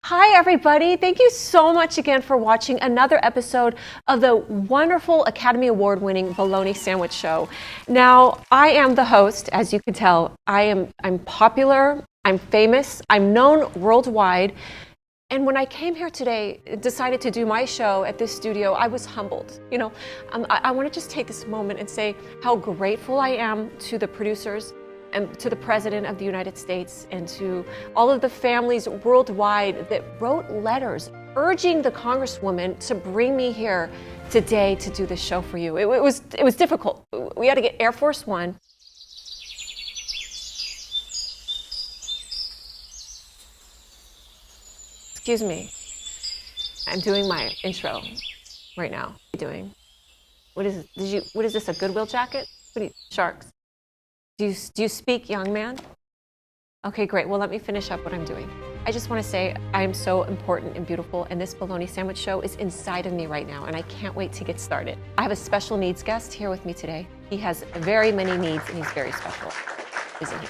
Hi, everybody. Thank you so much again for watching another episode of the wonderful Academy Award-winning Bologna Sandwich Show. Now, I am the host, as you can tell. I'm popular, I'm famous, I'm known worldwide. And when I came here today, decided to do my show at this studio, I was humbled. I want to just take this moment and say how grateful I am to the producers and to the President of the United States and to all of the families worldwide that wrote letters urging the Congresswoman to bring me here today to do this show for you. It was difficult. We had to get Air Force One. Excuse me. I'm doing my intro right now. What are you doing? What is this, a Goodwill jacket? What are you, sharks? Do you speak, young man? Okay, great. Well, let me finish up what I'm doing. I just want to say I am so important and beautiful, and this Bologna Sandwich Show is inside of me right now, and I can't wait to get started. I have a special needs guest here with me today. He has very many needs, and he's very special, isn't he?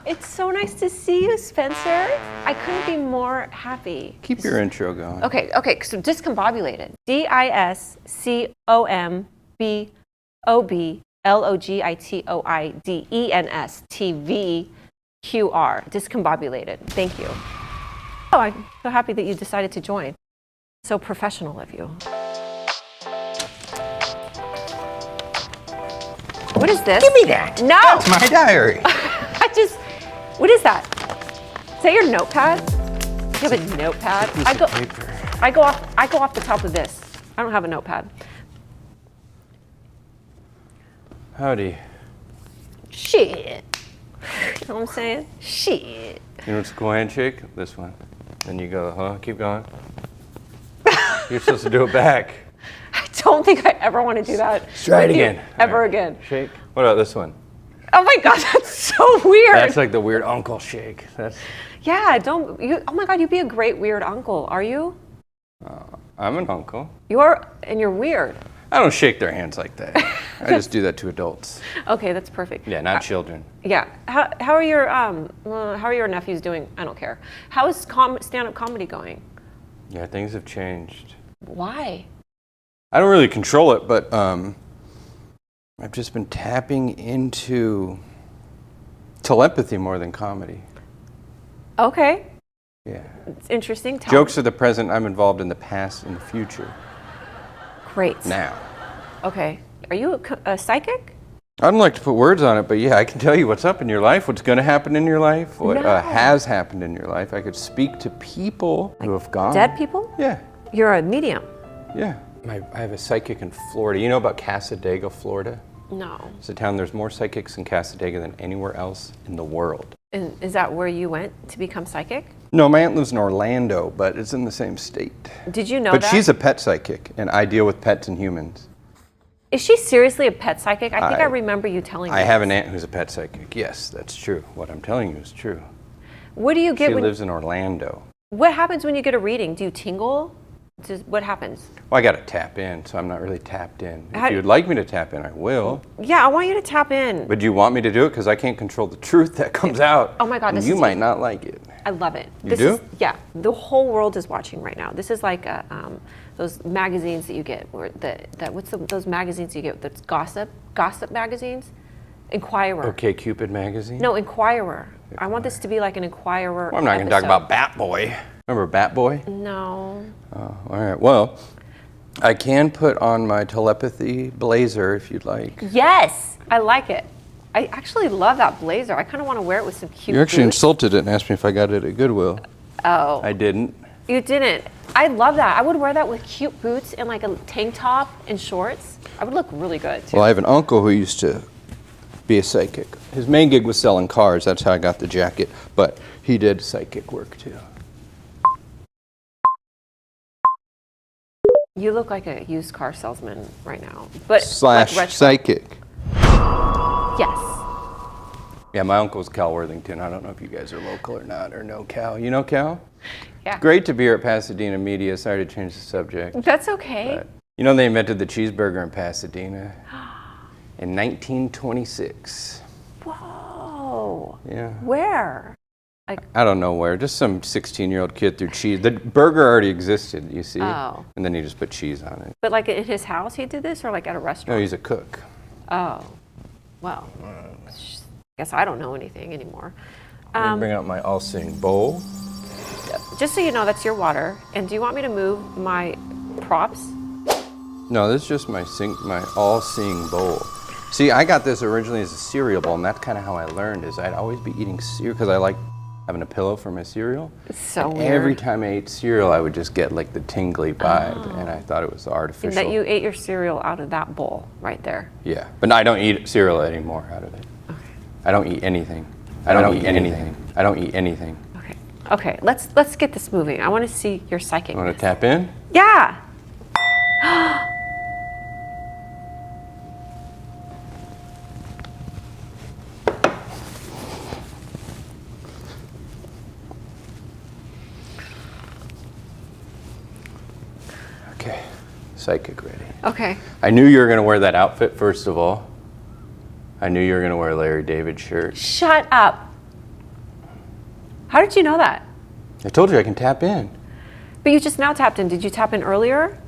It's so nice to see you, Spencer. I couldn't be more happy. Keep your intro going. Okay, so discombobulated. DISCOMBOBLOGITOIDENS Discombobulated. Thank you. Oh, I'm so happy that you decided to join. So professional of you. What is this? Give me that. No! That's my diary. What is that? Is that your notepad? You have a notepad? I go off the top of this. I don't have a notepad. Howdy. Shit. You know what I'm saying? Shit. You know what's a cool handshake? This one. Then you go, keep going. You're supposed to do it back. I don't think I ever want to do that. Let's try it again. Ever again. Shake. What about this one? Oh my God, that's so weird. That's like the weird uncle shake. Yeah, oh my God, you'd be a great weird uncle, are you? I'm an uncle. You're weird. I don't shake their hands like that. I just do that to adults. Okay, that's perfect. Yeah, not children. Yeah. How are your nephews doing? I don't care. How is stand-up comedy going? Yeah, things have changed. Why? I don't really control it, but I've just been tapping into telepathy more than comedy. Okay. Yeah. It's interesting. Jokes are the present. I'm involved in the past and the future. Great. Now. Okay. Are you a psychic? I don't like to put words on it, but yeah, I can tell you what's up in your life, what's going to happen in your life, what has happened in your life. I could speak to people who have gone. Dead people? Yeah. You're a medium? Yeah. I have a psychic in Florida. You know about Casadega, Florida? No. It's a town, there's more psychics in Casadega than anywhere else in the world. And is that where you went to become psychic? No, my aunt lives in Orlando, but it's in the same state. Did you know that? But that? she's a pet psychic, and I deal with pets and humans. Is she seriously a pet psychic? I think I remember you telling me. I have an aunt who's a pet psychic. Yes, that's true. What I'm telling you is true. What do you get She lives in Orlando. What happens when you get a reading? Do you tingle? What happens? Well, I got to tap in, so I'm not really tapped in. If you'd like me to tap in, I will. Yeah, I want you to tap in. But do you want me to do it? Because I can't control the truth that comes out. Oh my God, and you might not like it. I love it. You do? Yeah, the whole world is watching right now. This is like those magazines that you get, or those magazines you get that's gossip magazines? Inquirer. Okay, Cupid magazine? No, Inquirer. I want this to be like an Inquirer. Well, I'm not going to talk about Bat Boy. Remember Bat Boy? No. Oh, all right. Well, I can put on my telepathy blazer if you'd like. Yes, I like it. I actually love that blazer. I kind of want to wear it with some cute You actually boots. insulted it and asked me if I got it at Goodwill. Oh. I didn't. You didn't. I love that. I would wear that with cute boots and like a tank top and shorts. I would look really good too. Well, I have an uncle who used to be a psychic. His main gig was selling cars. That's how I got the jacket. But he did psychic work too. You look like a used car salesman right now, but Slash like psychic. Yes. Yeah, my uncle's Cal Worthington. I don't know if you guys are local or not, or know Cal. You know Cal? Yeah. It's great to be here at Pasadena Media. Sorry to change the subject. That's okay. But, you know, they invented the cheeseburger in Pasadena in 1926. Whoa. Yeah. Where? Like, I don't know where. Just some 16-year-old kid threw cheese. The burger already existed, you see? Oh. And then he just put cheese on it. but like in his house he did this, or like at a No, restaurant? he's a cook. Oh, well, guess I don't know anything anymore. Let me bring out my all-seeing bowl. Just so you know, that's your water. And do you want me to move my props? No, this is just my all-seeing bowl. See, I got this originally as a cereal bowl, and that's kind of how I learned. Is I'd always be eating cereal because I like having a pillow for my cereal. It's so and weird. every time I ate cereal, I would just get like the tingly vibe, and I thought it was artificial. That you ate your cereal out of that bowl right there. Yeah, but I don't eat cereal anymore out of it. Okay. I don't eat anything. I don't eat anything. I don't eat anything. Okay. Okay. Let's get this moving. I want to see your psychic. You want to tap in? Yeah. Okay, psychic ready. Okay. I knew you were going to wear that outfit, first of all. I knew you were going to wear a Larry David shirt. Shut up. How did you know that? I told you I can tap in. But you just now tapped in. Did you tap in earlier?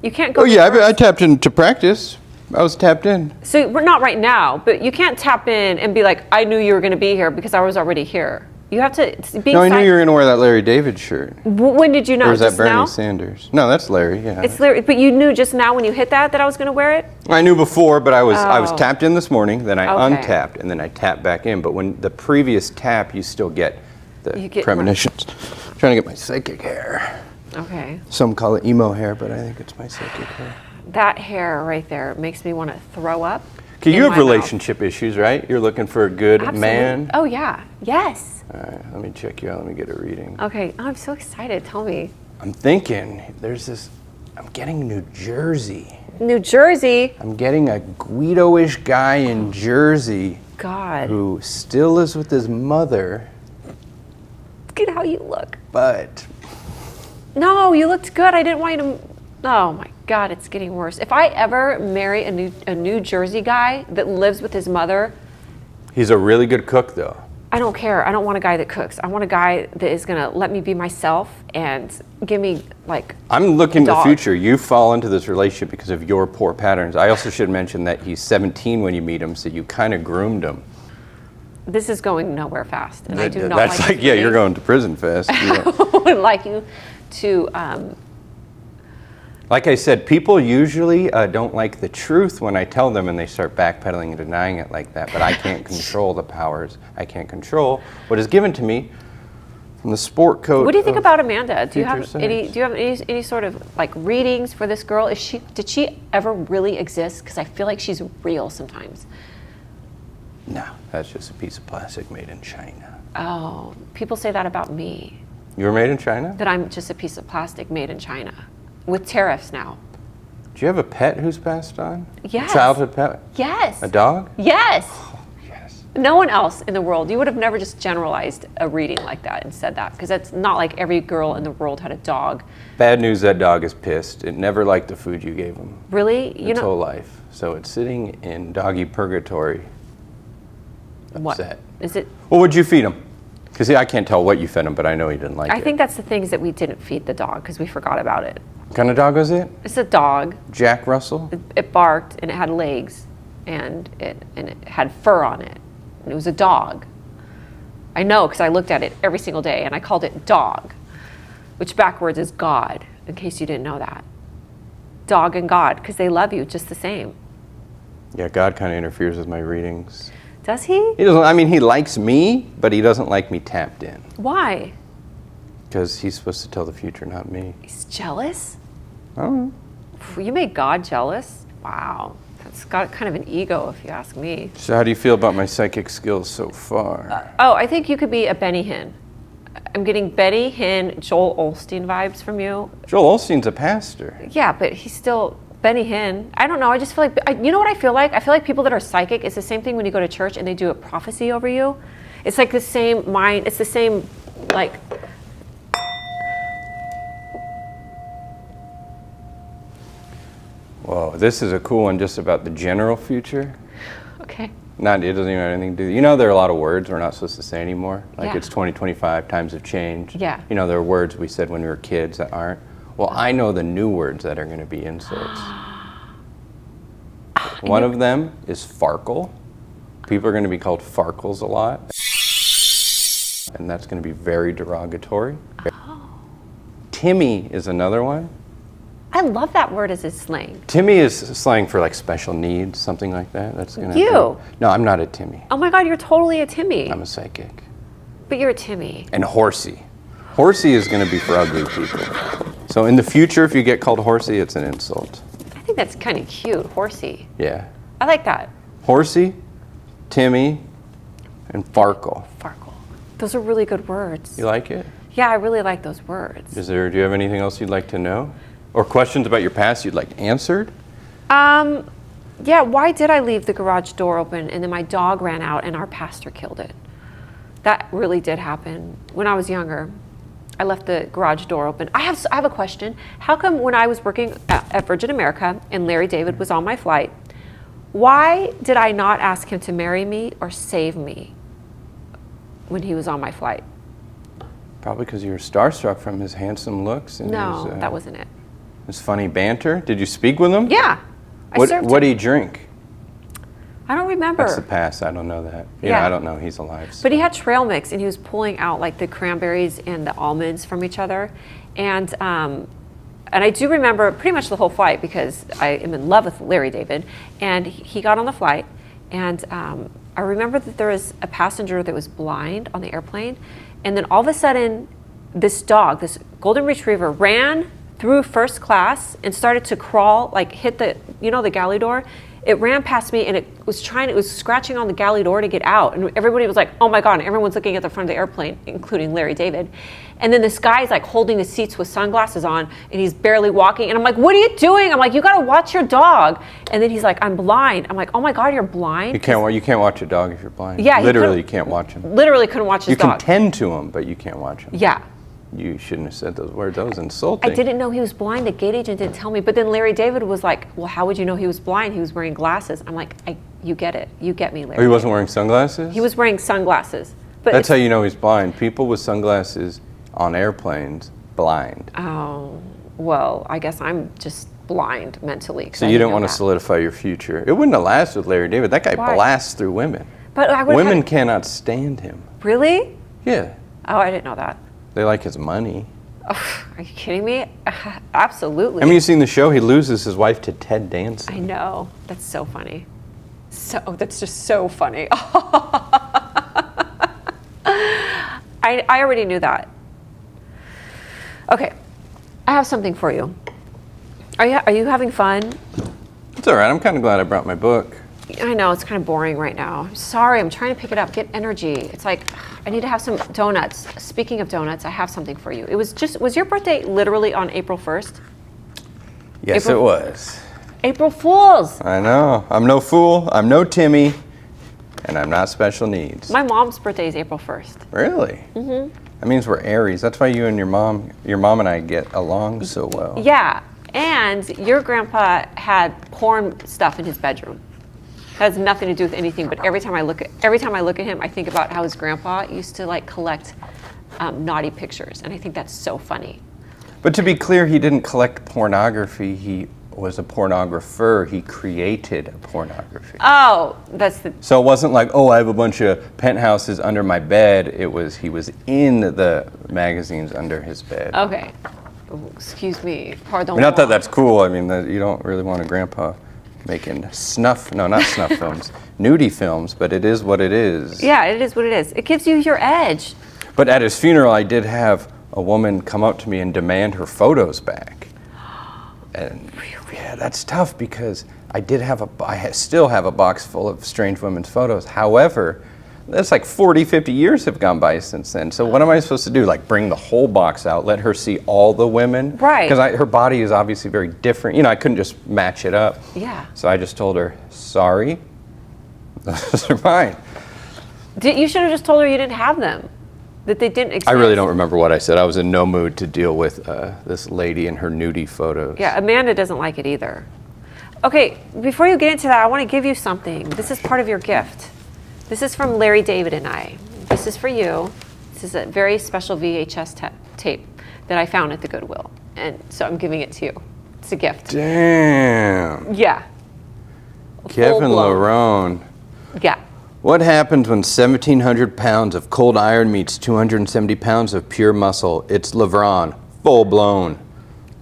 You can't go. Oh, yeah, first. I tapped in to practice. I was tapped in. So we're not right now, but you can't tap in and be like, I knew you were going to be here because I was already here. You have to be. No, I knew you were going to wear that Larry David shirt. When did you know? Or was that Just Bernie now? Sanders? No, that's Larry, yeah. It's Larry, but you knew just now when you hit that I was going to wear it? I knew before, but I was Oh. tapped in this morning, then I Okay. untapped, and then I tapped back in. But when the previous tap, you still get the You get premonitions. Trying to get my psychic hair. Okay. Some call it emo hair, but I think it's my psychic hair. That hair right there makes me want to throw up. Okay, you in have my mouth. relationship issues, right? You're looking for a good Absolutely. man. Oh, yeah. Yes. All right, let me check you out. Let me get a reading. Okay. Oh, I'm so excited. Tell me. I'm thinking I'm getting New Jersey. New Jersey. I'm getting a Guido-ish guy in Jersey God. who still lives with his mother, Look at how you look. but No, you looked good. I didn't want you to. Oh my God, it's getting worse. If I ever marry a New Jersey guy that lives with his mother, he's a really good cook, though. I don't care. I don't want a guy that cooks. I want a guy that is gonna let me be myself and give me like. I'm looking to the dog. future. You fall into this relationship because of your poor patterns. I also should mention that he's 17 when you meet him, so you kind of groomed him. This is going nowhere fast, and I do not That's like. like, yeah, you're going to prison fast. You know. I would like you to. Like I said, people usually don't like the truth when I tell them and they start backpedaling and denying it like that, but I can't control the powers. I can't control what is given to me from the sport code. What do you think about Amanda? Do you have future any? sex. Do you have any sort of like readings for this girl? Did she ever really exist? Because I feel like she's real sometimes. No, that's just a piece of plastic made in China. Oh, people say that about me. You were made in China? That I'm just a piece of plastic made in China, with tariffs now. Do you have a pet who's passed on? Yes. A childhood pet? Yes. A dog? Yes. Yes. No one else in the world. You would have never just generalized a reading like that and said that, because that's not like every girl in the world had a dog. Bad news, that dog is pissed. It never liked the food you gave him Really? its whole life. So it's sitting in doggy purgatory. What Upset. is it? Well, what'd you feed him? Because I can't tell what you fed him, but I know he didn't like it. I think that's the things that we didn't feed the dog because we forgot about it. What kind of dog was it? It's a dog. Jack Russell? It barked and it had legs and it had fur on it. And it was a dog. I know because I looked at it every single day and I called it dog, which backwards is God, in case you didn't know that. Dog and God, because they love you just the same. Yeah, God kind of interferes with my readings. Does he? He doesn't. I mean, he likes me, but he doesn't like me tapped in. Why? Because he's supposed to tell the future, not me. He's jealous? I don't know. You made God jealous? Wow. That's got kind of an ego, if you ask me. So how do you feel about my psychic skills so far? Oh, I think you could be a Benny Hinn. I'm getting Benny Hinn, Joel Osteen vibes from you. Joel Osteen's a pastor. Yeah, but he's still Benny Hinn. I don't know. I just feel like, you know what I feel like? I feel like people that are psychic, it's the same thing when you go to church and they do a prophecy over you. It's like the same mind. It's the same, like. Whoa, this is a cool one just about the general future. Okay. Not, it doesn't even have anything to do. You know, there are a lot of words we're not supposed to say anymore. Like Yeah. it's 2025, times have changed. Yeah. You know, there are words we said when we were kids that aren't. Well, I know the new words that are going to be insults. One of them is farkle. People are going to be called farkles a lot. And that's going to be very derogatory. Oh. Timmy is another one. I love that word as a slang. Timmy is slang for like special needs, something like that. That's going to You? No, I'm not a Timmy. Oh my God, you're totally a Timmy. I'm a psychic. But you're a Timmy. And horsey. Horsey is going to be for ugly people. So in the future, if you get called horsey, it's an insult. I think that's kind of cute, horsey. Yeah. I like that. Horsey, Timmy, and farkle. Farkle. Those are really good words. You like it? Yeah, I really like those words. Do you have anything else you'd like to know? Or questions about your past you'd like answered? Yeah, why did I leave the garage door open and then my dog ran out and our pastor killed it? That really did happen. When I was younger, I left the garage door open. I have a question. How come when I was working at Virgin America and Larry David was on my flight, why did I not ask him to marry me or save me when he was on my flight? Probably because you were starstruck from his handsome looks and No, that wasn't it. his funny banter. Did you speak with him? Yeah, I served What him. do you drink? I don't remember. That's the past. I don't know that. Yeah. I don't know. He's alive. So. But he had trail mix, and he was pulling out like the cranberries and the almonds from each other, and I do remember pretty much the whole flight because I am in love with Larry David, and he got on the flight, and I remember that there was a passenger that was blind on the airplane, and then all of a sudden, this dog, this golden retriever, ran through first class and started to crawl, like hit the galley door. It ran past me and it was scratching on the galley door to get out. And everybody was like, oh my God, and everyone's looking at the front of the airplane, including Larry David. And then this guy's like holding the seats with sunglasses on and he's barely walking. And I'm like, what are you doing? I'm like, you gotta watch your dog. And then he's like, I'm blind. I'm like, oh my God, you're blind? You can't watch your dog if you're blind. Yeah, Literally, you can't watch him. Literally couldn't watch his You dog. can tend to him, but you can't watch him. Yeah. You shouldn't have said those words. That was insulting. I didn't know he was blind. The gate agent didn't tell me. But then Larry David was like, well, how would you know he was blind? He was wearing glasses. I'm like, you get it. You get me, Larry. Oh, he wasn't wearing sunglasses? He was wearing sunglasses. But That's how you know he's blind. People with sunglasses on airplanes, blind. Oh, well, I guess I'm just blind mentally. So you don't want to solidify your future. It wouldn't have lasted with Larry David. That guy Why? blasts through women. But I would Women cannot stand him. Really? Yeah. Oh, I didn't know that. They like his money. Oh, are you kidding me? Absolutely. I mean, you've seen the show. He loses his wife to Ted Danson. I know. That's so funny. That's just so funny. I already knew that. Okay, I have something for you. Are you having fun? It's all right. I'm kind of glad I brought my book. I know, it's kind of boring right now. I'm sorry, I'm trying to pick it up, get energy. It's like, I need to have some donuts. Speaking of donuts, I have something for you. Was your birthday literally on April 1st? Yes, it was. April Fools! I know. I'm no fool. I'm no Timmy. And I'm not special needs. My mom's birthday is April 1st. Really? Mm-hmm. That means we're Aries. That's why you and your mom and I get along so well. Yeah, and your grandpa had porn stuff in his bedroom. That has nothing to do with anything, but every time I look at him, I think about how his grandpa used to like collect naughty pictures, and I think that's so funny. But to be clear, he didn't collect pornography. He was a pornographer. He created pornography. Oh, So it wasn't like, oh, I have a bunch of penthouses under my bed. It was he was in the magazines under his bed. okay. Oh, excuse me, pardon. I mean, not that that's cool. I mean, you don't really want a grandpa making not snuff films, nudie films, but it is what it is. Yeah, it is what it is. It gives you your edge. But at his funeral, I did have a woman come up to me and demand her photos back. And yeah, that's tough because I still have a box full of strange women's photos. However, that's like 40, 50 years have gone by since then. So what am I supposed to do? Like bring the whole box out, let her see all the women? Right. Because her body is obviously very different. You know, I couldn't just match it up. Yeah. So I just told her, sorry, those are mine. You should have just told her you didn't have them, that they didn't exist. I really don't remember what I said. I was in no mood to deal with this lady and her nudie photos. Yeah, Amanda doesn't like it either. Okay, before you get into that, I want to give you something. This is part of your gift. This is from Larry David and I. This is for you. This is a very special VHS tape that I found at the Goodwill. And so I'm giving it to you. It's a gift. Damn. Yeah. Kevin Larone. Yeah. What happens when 1,700 pounds of cold iron meets 270 pounds of pure muscle? It's LeBron, full blown.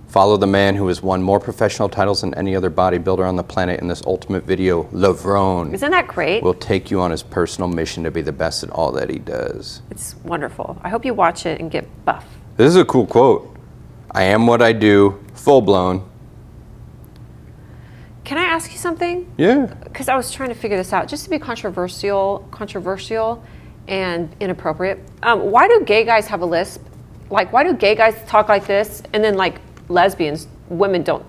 Follow the man who has won more professional titles than any other bodybuilder on the planet in this ultimate video. LeBron. Isn't that great? Will take you on his personal mission to be the best at all that he does. It's wonderful. I hope you watch it and get buff. This is a cool quote. I am what I do, full blown. Can I ask you something? Yeah. Because I was trying to figure this out, just to be controversial and inappropriate. Why do gay guys have a lisp? Like, why do gay guys talk like this, and then like lesbians, women don't?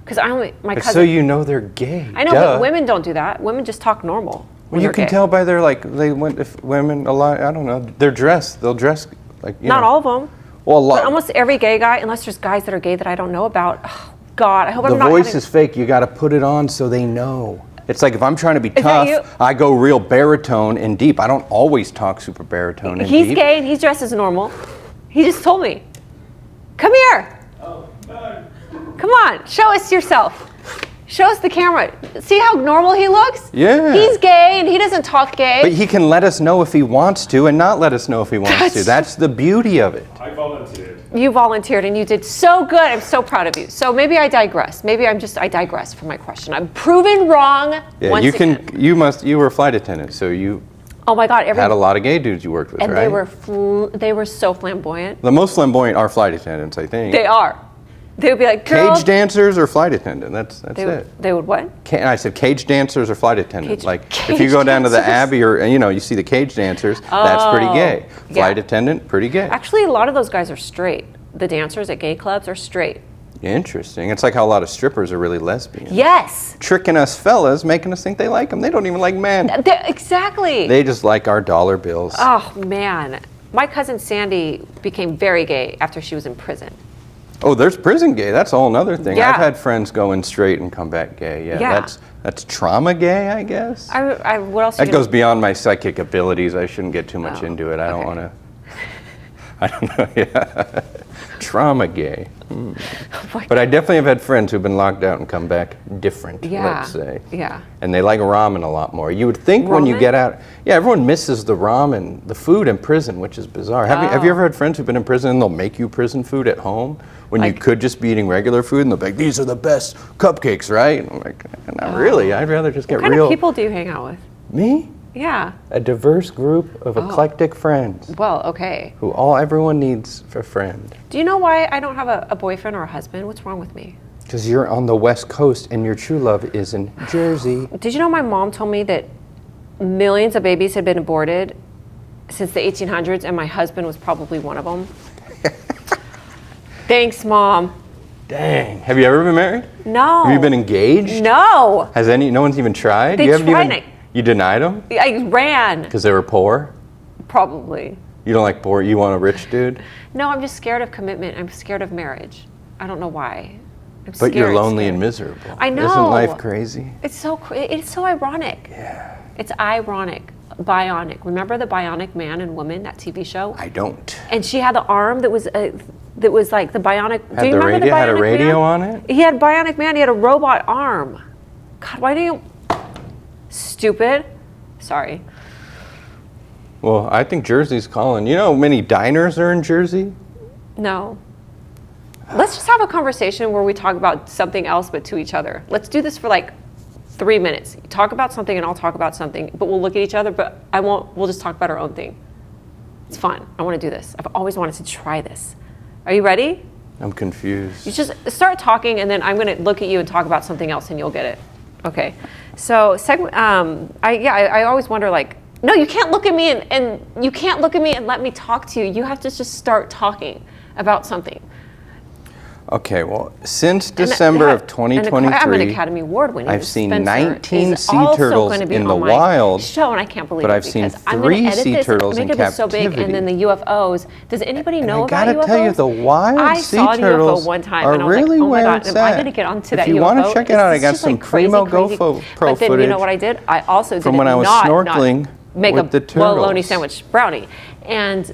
Because my cousin. So you know they're gay. I know, Duh. but women don't do that. Women just talk normal. Well, you can tell by their if women a lot. I don't know. They're dressed. They'll dress like. Not all of them. Well, a lot. But almost every gay guy, unless there's guys that are gay that I don't know about. Oh, God, I hope I'm not. The voice is fake. You got to put it on so they know. It's like if I'm trying to be tough, I go real baritone and deep. I don't always talk super baritone and deep. He's gay and he's dressed as normal. He just told me. Come here. Oh, no. Come on, show us yourself. Show us the camera. See how normal he looks? Yeah. He's gay and he doesn't talk gay. But he can let us know if he wants to and not let us know if he wants to. That's the beauty of it. I volunteered. You volunteered and you did so good. I'm so proud of you. So maybe I digress. Maybe I digress from my question. I'm proven wrong. Yeah, once again. You were a flight attendant, so you Oh my God! had a lot of gay dudes you worked with, and right? they were so flamboyant. The most flamboyant are flight attendants, I think. They are. They would be like, girl. Cage dancers or flight attendant. That's it. They would what? I said cage dancers or flight attendants. Cage If you go down to the dancers. Abbey or you see the cage dancers, that's pretty gay. Yeah. Flight attendant, pretty gay. Actually, a lot of those guys are straight. The dancers at gay clubs are straight. Interesting. It's like how a lot of strippers are really lesbian. Yes. Tricking us fellas, making us think they like them. They don't even like men. Exactly. They just like our dollar bills. Oh man, my cousin Sandy became very gay after she was in prison. Oh, there's prison gay. That's a whole other thing. Yeah. I've had friends go in straight and come back gay. Yeah. That's trauma gay, I guess. What else? That goes beyond my psychic abilities. I shouldn't get too much into it. I don't want to. I don't know. Yeah. Trauma gay. But I definitely have had friends who've been locked out and come back different, let's say. Yeah. And they like ramen a lot more. You would think when you get out, everyone misses the ramen, the food in prison, which is bizarre. Have you ever had friends who've been in prison and they'll make you prison food at home when you could just be eating regular food, and they'll be like, these are the best cupcakes, right? And I'm like, not really. I'd rather just get What kind real. of people do you hang out with? Me? Yeah. A diverse group of eclectic friends. Well, okay. Who everyone needs a friend. Do you know why I don't have a boyfriend or a husband? What's wrong with me? Because you're on the West Coast and your true love is in Jersey. Did you know my mom told me that millions of babies had been aborted since the 1800s, and my husband was probably one of them? Thanks, Mom. Dang. Have you ever been married? No. Have you been engaged? No. Has no one's even tried? They You haven't tried even, it. You denied them? I ran. Because they were poor? Probably. You don't like poor, you want a rich dude? No, I'm just scared of commitment. I'm scared of marriage. I don't know why. But you're lonely and miserable. I know. Isn't life crazy? It's so ironic. Yeah. It's ironic. Bionic. Remember the Bionic Man and Woman, that TV show? I don't. And she had the arm that was like the bionic. Do you remember the Bionic Had a radio Man? on it? He had Bionic Man. He had a robot arm. God, why do you? Stupid. Sorry. Well, I think Jersey's calling. You know how many diners are in Jersey? No. Let's just have a conversation where we talk about something else but to each other. Let's do this for like 3 minutes. You talk about something and I'll talk about something, but we'll look at each other, but we'll just talk about our own thing. It's fun. I want to do this. I've always wanted to try this. Are you ready? I'm confused. You just start talking and then I'm going to look at you and talk about something else and you'll get it. Okay. So I always wonder, like, no, you can't look at me and you can't look at me and let me talk to you. You have to just start talking about something. Okay, well, since December of 2023, I'm an Academy Award winning. I've seen Spencer 19 is sea also turtles gonna be in the on my wild. show, and I can't believe but it I've seen because I'm gonna 3 edit sea this turtles and in make it so big, captivity. and then the UFOs. Does anybody know I about gotta UFOs? tell you, the wild sea I saw a turtles UFO one time, are and I was really like, oh my where god, it's am I at. gonna get onto that If you UFO? want to check it out, I It's got just, some like, crazy, primo crazy. GoPro But then footage. you know what I did? I also did from when I was snorkeling make with a the turtles. bologna sandwich brownie, and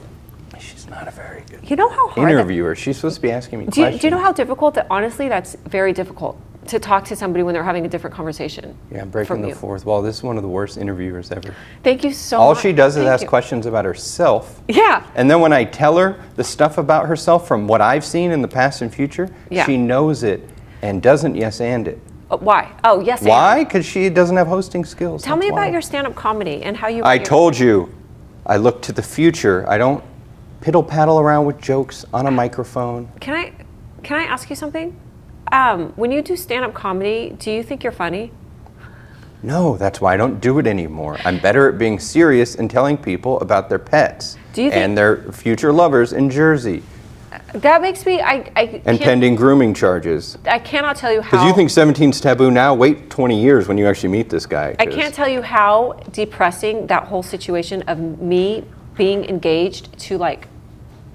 She's not a very good you know how hard interviewer. She's supposed to be asking me do questions. you know how difficult that? Honestly, that's very difficult to talk to somebody when they're having a different conversation. Yeah, I'm breaking the fourth wall. This is one of the worst interviewers ever. Thank you so All much. she does is Thank ask you. questions about herself. Yeah. And then when I tell her the stuff about herself from what I've seen in the past and future, Yeah. she knows it and doesn't yes and it. Why? Oh, yes. and. Why? Because she doesn't have hosting skills. Tell me That's about why. your stand-up comedy and how you. I told you, I look to the future. I don't piddle paddle around with jokes on a microphone. Can I ask you something? When you do stand-up comedy, do you think you're funny? No, that's why I don't do it anymore. I'm better at being serious and telling people about their pets Do you think- and their future lovers in Jersey That makes me. and can't- pending grooming charges. I cannot tell you how. Because you think 17's taboo now, wait 20 years when you actually meet this guy. I can't tell you how depressing that whole situation of me being engaged to like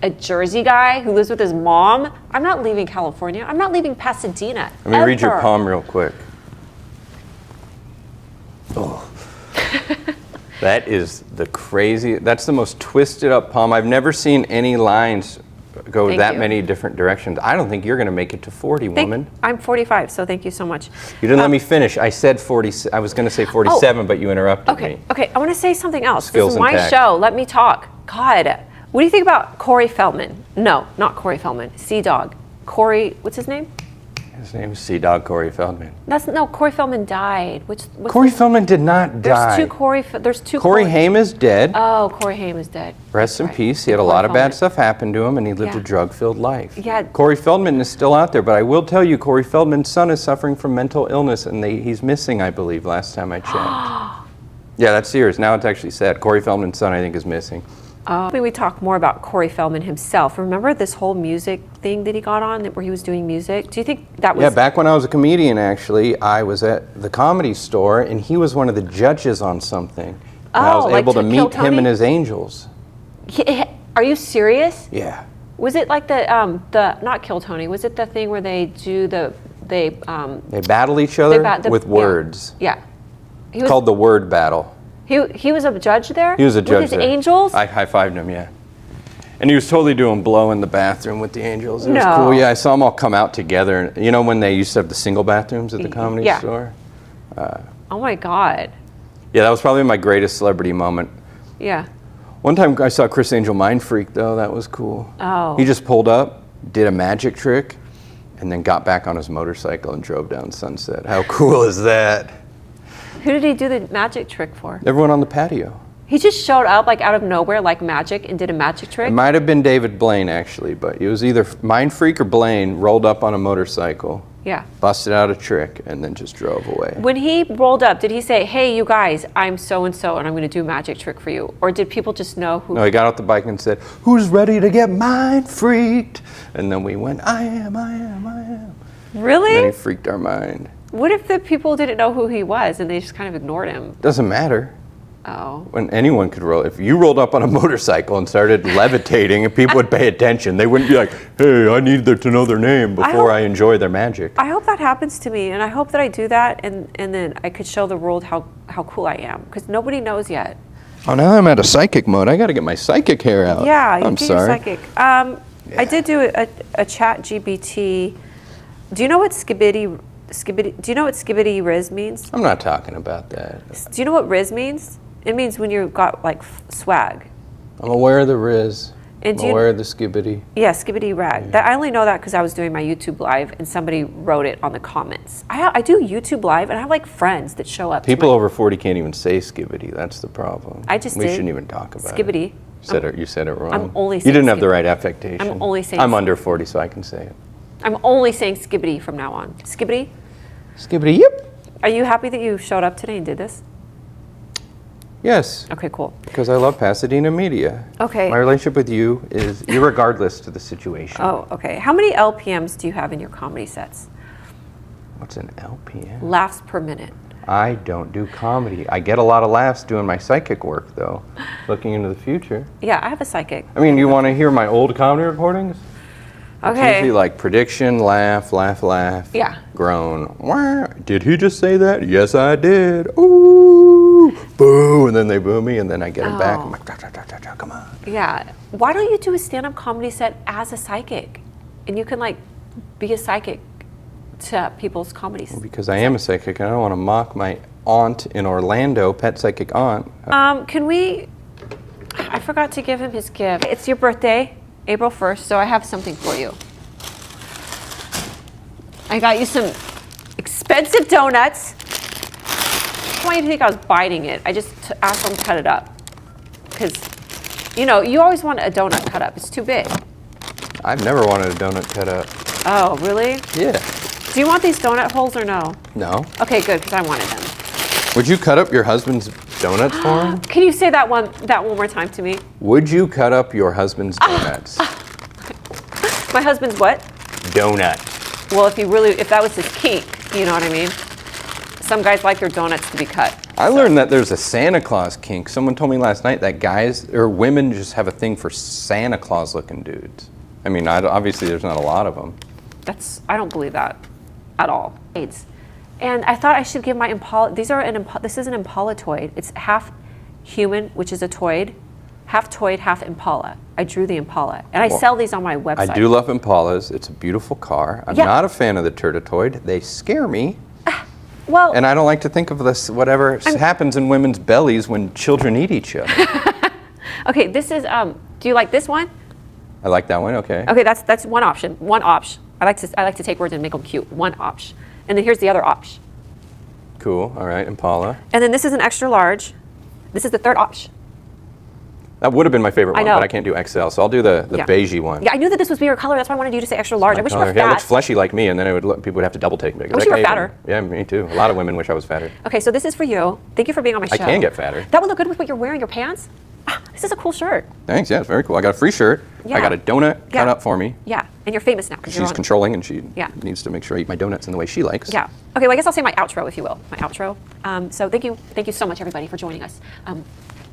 a Jersey guy who lives with his mom. I'm not leaving California. I'm not leaving Pasadena. Let me read your ever. palm real quick. Oh. That is that's the most twisted up palm. I've never seen any lines go Thank that you. many different directions. I don't think you're going to make it to 40, woman. I'm 45, so thank you so much. You didn't let me finish. I said 40. I was going to say 47, but you interrupted Okay, me. okay. I want to say something else. Skills This is my intact. show. Let me talk. God, what do you think about Corey Feldman? No, not Corey Feldman. Sea Dog. Corey, what's his name? His name is Sea Dog Corey Feldman. Corey Feldman died. What's Corey Feldman did not die. There's two Corey Haim is dead. Oh, Corey Haim is dead. Rest in Right. peace. He had a Corey lot of bad Feldman. stuff happen to him, and he lived Yeah. a drug-filled life. Yeah. Corey Feldman is still out there, but I will tell you, Corey Feldman's son is suffering from mental illness, and he's missing, I believe, last time I checked. Yeah, that's serious. Now it's actually sad. Corey Feldman's son, I think, is missing. Maybe we talk more about Corey Feldman himself. Remember this whole music thing that he got on, where he was doing music? Do you think that was? Yeah, back when I was a comedian, actually, I was at the Comedy Store, and he was one of the judges on something. And I was like able to to meet Kill him Tony? and his angels. Are you serious? Yeah. Was it like the not Kill Tony? Was it the thing where they do They battle each other with yeah. words. Yeah. He It's was called the word battle. he was a judge there? He was a judge with his there. angels? I high-fived him, yeah. And he was totally doing blow in the bathroom with the angels. It was No. cool. Yeah, I saw them all come out together. You know when they used to have the single bathrooms at the Comedy Yeah. Store? Oh my God. Yeah, that was probably my greatest celebrity moment. Yeah. One time I saw Chris Angel Mind Freak, though. That was cool. Oh. He just pulled up, did a magic trick, and then got back on his motorcycle and drove down Sunset. How cool is that? Who did he do the magic trick for? Everyone on the patio. He just showed up like out of nowhere, like magic, and did a magic trick? It might have been David Blaine, actually, but it was either Mind Freak or Blaine rolled up on a motorcycle, Yeah. busted out a trick, and then just drove away. When he rolled up, did he say, "Hey, you guys, I'm so-and-so, and I'm going to do a magic trick for you"? Or did people just know who? No, he got off the bike and said, "Who's ready to get mind freaked?" And then we went, I am. And Really? then he freaked our mind. What if the people didn't know who he was and they just kind of ignored him? Doesn't matter. Oh. When anyone could roll. If you rolled up on a motorcycle and started levitating, and people would pay attention, they wouldn't be like, "Hey, I need to know their name before I enjoy their magic." I hope that happens to me, and I hope that I do that, and then I could show the world how cool I am, because nobody knows yet. Oh, now I'm out of psychic mode. I got to get my psychic hair out. Yeah, you I'm get sorry. your psychic. I did do a chat GPT. Do you know what skibbity? Do you know what skibbity riz means? I'm not talking about that. Do you know what riz means? It means when you got like swag. I'm aware of the Riz. And I'm aware of the Skibbity. Yeah, skibbity rag. That, I only know that because I was doing my YouTube live and somebody wrote it on the comments. I do YouTube live and I have like friends that show up. People over 40 can't even say Skibbity. That's the problem. I just We did. shouldn't even talk about Skibbity. it. You said it wrong. I'm only You saying didn't have the Skibbity. right affectation. I'm only saying I'm under 40, so I can say it. I'm only saying skibbity from now on. Skibbity. Skibbity, yep. Are you happy that you showed up today and did this? Yes. Okay, cool. Because I love Pasadena media. Okay. My relationship with you is irregardless to the situation. Oh, okay. How many LPMs do you have in your comedy sets? What's an LPM? Laughs per minute. I don't do comedy. I get a lot of laughs doing my psychic work, though, looking into the future. Yeah, I have a psychic. I mean, you want to hear my old comedy recordings? It's Okay. usually like prediction, laugh, laugh, laugh. Yeah. Groan. Wah. Did he just say that? Yes, I did. Ooh. Boo. And then they boo me, and then I get them back. I'm like, come on. Yeah. Why don't you do a stand-up comedy set as a psychic? And you can like be a psychic to people's comedies. Because I am a psychic, and I don't want to mock my aunt in Orlando, pet psychic aunt. Can we, I forgot to give him his gift. It's your birthday, April 1st, so I have something for you. I got you some expensive donuts. Why do you think I was biting it? I just asked him to cut it up. Because, you know, you always want a donut cut up. It's too big. I've never wanted a donut cut up. Oh, really? Yeah. Do you want these donut holes or no? No. Okay, good, because I wanted them. Would you cut up your husband's donuts for him? Can you say that one more time to me? Would you cut up your husband's donuts? My husband's what? Donut. Well, if that was his kink, you know what I mean? Some guys like their donuts to be cut. I learned that there's a Santa Claus kink. Someone told me last night that guys or women just have a thing for Santa Claus looking dudes. I mean, obviously there's not a lot of them. I don't believe that at all. And I thought I should give my Impala. This is an Impala-toid. It's half human, which is a toid, half Impala. I drew the Impala, and I sell these on my website. I do love Impalas. It's a beautiful car. I'm not a fan of the Turdotoid. They scare me. Well, and I don't like to think of this, whatever happens in women's bellies when children eat each other. okay, this is, do you like this one? I like that one, okay. Okay, that's one option. One option. I like to take words and make them cute. One option. And then here's the other option. Cool, all right, Impala. And then this is an extra large. This is the third option. That would have been my favorite one, know. but I can't do XL, so I'll do the beigey one. Yeah, I knew that this was your color. That's why I wanted you to say extra large. I wish you were fat. Yeah, it looks fleshy like me, and then people would have to double take me. I wish you were fatter. Yeah, me too. A lot of women wish I was fatter. Okay, so this is for you. Thank you for being on my show. I can get fatter. That would look good with what you're wearing, your pants. This is a cool shirt. Thanks, yeah, it's very cool. I got a free shirt. Yeah. I got a donut cut up for me. Yeah, and you're famous now. She's controlling, and she Yeah. needs to make sure I eat my donuts in the way she likes. Yeah. Okay, well, I guess I'll say my outro, if you will. My outro. So thank you so much, everybody, for joining us.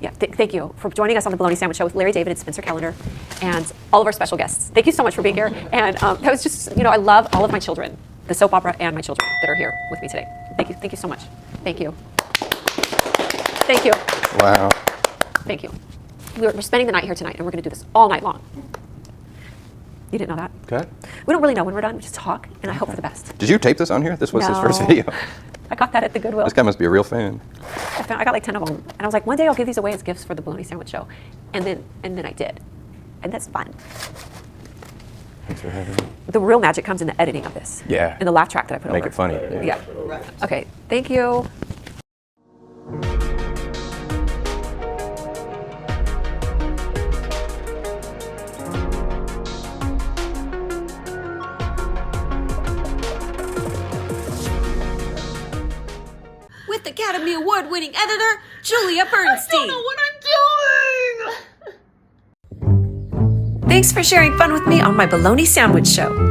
Thank you for joining us on the Bologna Sandwich Show with Larry David and Spencer Kalendar and all of our special guests. Thank you so much for being here. And that was just, I love all of my children, the soap opera and my children that are here with me today. Thank you. Thank you so much. Thank you. Thank you. Wow. Thank you. We're spending the night here tonight, and we're going to do this all night long. You didn't know that? Okay. We don't really know when we're done. We just talk, and I hope for the best. Did you tape this on here? This was his first No. video. I got that at the Goodwill. This guy must be a real fan. I got like 10 of them. And I was like, one day I'll give these away as gifts for the Bologna Sandwich Show. And then I did. And that's fun. Thanks for having me. The real magic comes in the editing of this. Yeah. In the laugh track that I put Make over. it funny. Yeah. Okay. Thank you. With Academy Award-winning editor, Julia Bernstein. I don't know what I'm doing! Thanks for sharing fun with me on my Bologna Sandwich Show.